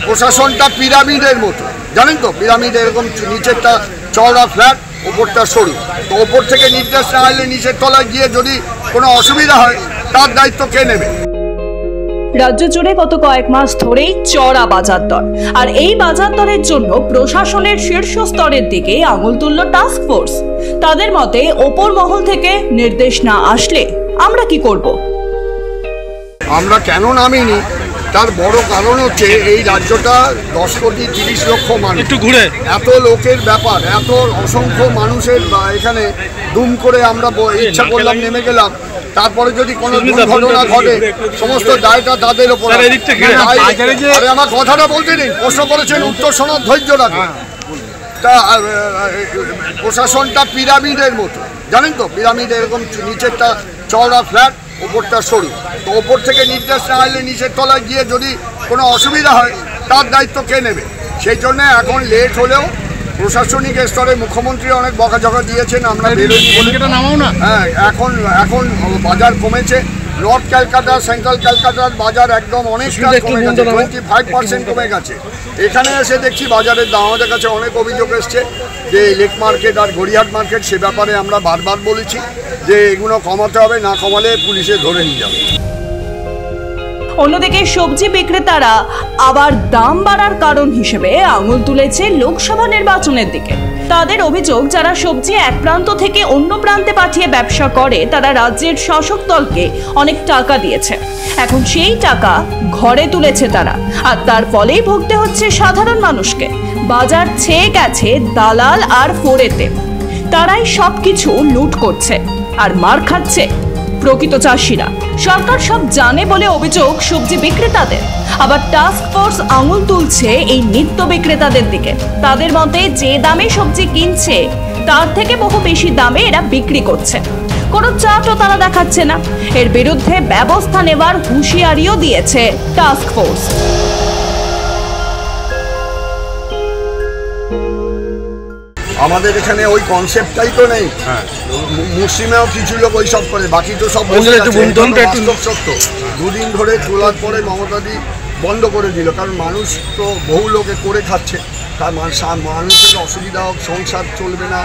প্রশাসনটা পিরামিডের মতো, জানেন তো, পিরামিড এরকম নিচেরটা চওড়া ফ্ল্যাট, ওপরটা সরু। তো ওপর থেকে নির্দেশ না হলে নিচের তলায় গিয়ে যদি কোনো অসুবিধা হয় তার দায়িত্ব কে নেবে? রাজ্য জুড়ে গত কয়েক মাস ধরেই চড়া বাজার দর, আর এই বাজার দরের জন্য প্রশাসনের শীর্ষ স্তরের দিকে আঙুল তুলল টাস্ক ফোর্স। তাদের মতে ওপর মহল থেকে নির্দেশ না আসলে আমরা কি করব? আমরা কেন নামিনি তার বড় কারণ হচ্ছে এই রাজ্যটা 10 কোটি 30 লক্ষ মানুষ, এত লোকের ব্যাপার, এত অসংখ্য মানুষের এখানে দুম করে আমরা ইচ্ছা করলাম নেমে গেলাম, তারপরে যদি কোনো দুর্ঘটনা ঘটে সমস্ত দায়টা তাদের ওপর। আমার কথাটা বলতে দিন, প্রশ্ন করেছেন, উত্তর শোনার ধৈর্য রাখুন। তা প্রশাসনটা পিরামিডের মতো, জানেন তো, পিরামিড এরকম নিচেরটা চওড়া ফ্ল্যাট, ওপরটা সরু। তো ওপর থেকে নির্দেশ না হলে নিচের তলায় গিয়ে যদি কোনো অসুবিধা হয় তার দায়িত্ব কে নেবে? সেই জন্য এখন লেট হলেও প্রশাসনিক স্তরে মুখ্যমন্ত্রী অনেক বকাঝকা দিয়েছেন, আমরা হ্যাঁ এখন বাজার কমেছে। নর্থ ক্যালকাটা, সেন্ট্রাল ক্যালকাটার বাজার একদম অনেকটা কমে গেছে, 25% কমে গেছে। এখানে এসে দেখছি বাজারের দাম, আমাদের কাছে অনেক অভিযোগ এসছে যে লেক মার্কেট আর গড়িয়াহাট মার্কেট, সে ব্যাপারে আমরা বারবার বলেছি যে এগুলো কমাতে হবে, না কমালে পুলিশে ধরে নিয়ে যাবে। অন্যদিকে সবজি বিক্রেতারা আবার দাম বাড়ার কারণ হিসেবে আঙুল তুলেছে লোকসভা নির্বাচনের দিকে। তাদের অভিযোগ, যারা সবজি এক প্রান্ত থেকে অন্য প্রান্তে পাঠিয়ে ব্যবসা করে তারা রাজ্যের শাসক দলকে অনেক টাকা দিয়েছে, এখন সেই টাকা ঘরে তুলেছে তারা, আর তার ফলেই ভুগতে হচ্ছে সাধারণ মানুষকে। বাজার ছেয়ে গেছে দালাল আর ফোরেতে, তারাই সবকিছু লুট করছে আর মার খাচ্ছে প্রকৃত চাষিরা। সরকার সব জানে বলে অভিযোগ সবজি বিক্রেতাদের, আবার টাস্ক ফোর্স আঙুল তুলছে এই নিত্য বিক্রেতাদের দিকে। তাদের মতে যে দামে সবজি কিনছে তার থেকে বহু বেশি দামে এরা বিক্রি করছে, কোনো চাটও তারা দেখাচ্ছে না। এর বিরুদ্ধে ব্যবস্থা নেবার হুঁশিয়ারিও দিয়েছে টাস্ক ফোর্স। আমাদের এখানে ওই কনসেপ্টটাই তো নেই। মুসলিমেও কিছু লোক ওই সব করে, বাকি তো সব সত্য। দুদিন ধরে তোলার পরে মমতাদি বন্ধ করে দিল, কারণ মানুষ তো বহু লোকে করে খাচ্ছে, তার মানুষের অসুবিধা হোক, সংসার চলবে না,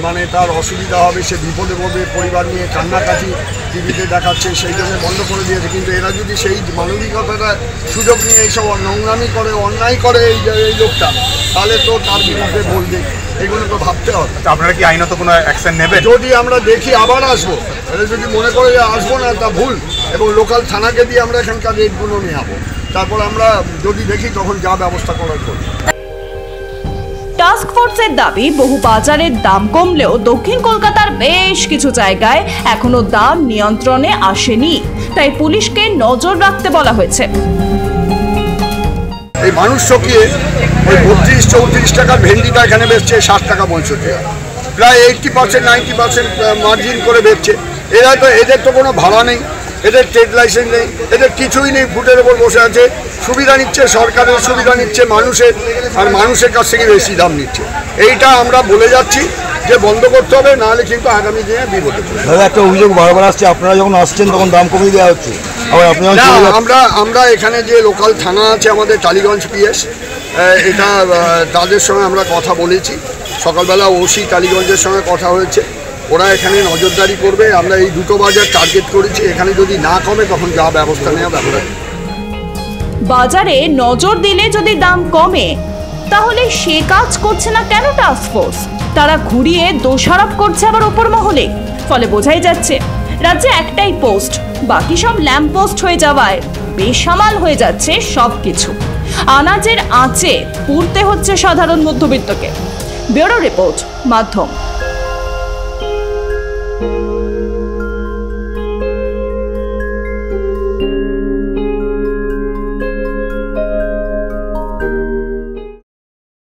মানে তার অসুবিধা হবে, সে বিপদে পড়বে, পরিবার নিয়ে কান্নাকাটি টিভিতে দেখাচ্ছে, সেই জন্য বন্ধ করে দিয়েছে। কিন্তু এরা যদি সেই মানবিকতাটা সুযোগ নিয়ে এইসব নোংরামি করে, অন্যায় করে এই লোকটা, তাহলে তো তার বিরুদ্ধে বলবে, এগুলো তো ভাবতে হবে। আপনারা কি আইনত কোনো অ্যাকশন নেবেন? যদি আমরা দেখি আবার আসবো, তাহলে যদি মনে করে যে আসবো না তা ভুল, এবং লোকাল থানাকে দিয়ে আমরা এখানকার রেটগুলো নিয়ে যাবো, তারপর আমরা যদি দেখি তখন যা ব্যবস্থা করার করব। টাস্ক ফোর্সের দাবি, বহু বাজারের দাম কমলেও দক্ষিণ কলকাতার বেশ কিছু জায়গায় এখনো দাম নিয়ন্ত্রণে আসেনি, তাই পুলিশকে নজর রাখতে বলা হয়েছে। এই মানুষ ঠকিয়ে ওই 32-34 টাকা ভেন্ডিটা এখানে বেচছে 60 টাকা 65 টাকা, প্রায় 80%-90% মার্জিন করে বেচছে। এরা তো, এদের তো কোনো ভাড়া নেই, এদের ট্রেড লাইসেন্স নেই, এদের কিছুই নেই, ফুটের ওপর বসে আছে, সুবিধা নিচ্ছে, সরকারের সুবিধা নিচ্ছে মানুষের, আর মানুষের কাছ থেকে বেশি দাম নিচ্ছে। এইটা আমরা বলে যাচ্ছি যে বন্ধ করতে হবে, নাহলে কিন্তু আগামী দিনে বিপদে পড়বে। দাদা, একটা অভিযোগ বারবার আসছে, আপনারা যখন আসছেন তখন দাম কমিয়ে দেওয়া হচ্ছে, আবার আমরা এখানে যে লোকাল থানা আছে আমাদের টালিগঞ্জ পিএস, এটা তাদের সঙ্গে আমরা কথা বলেছি, সকালবেলা ওসি টালিগঞ্জের সঙ্গে কথা হয়েছে, ওরা এখানে নজরদারি করবে। আমরা এই দুটো বাজার টার্গেট করেছি, এখানে যদি না কমে তখন যা ব্যবস্থা নেওয়া ব্যবস্থা। বাজারে নজর দিলে যদি দাম কমে, তাহলে সে কাজ করছে না কেন টাস্ক ফোর্স? তারা ঘুরিয়ে দোষারোপ করছে আবার ওপর মহলে। ফলে বোঝাই যাচ্ছে রাজ্যে একটাই পোস্ট, বাকি সব ল্যাম্প পোস্ট হয়ে যাওয়ায় বেসামাল হয়ে যাচ্ছে সবকিছু। আনাজের আঁচে পুড়তে হচ্ছে সাধারণ মধ্যবিত্তকে। ব্যুরো রিপোর্ট, মাধ্যম।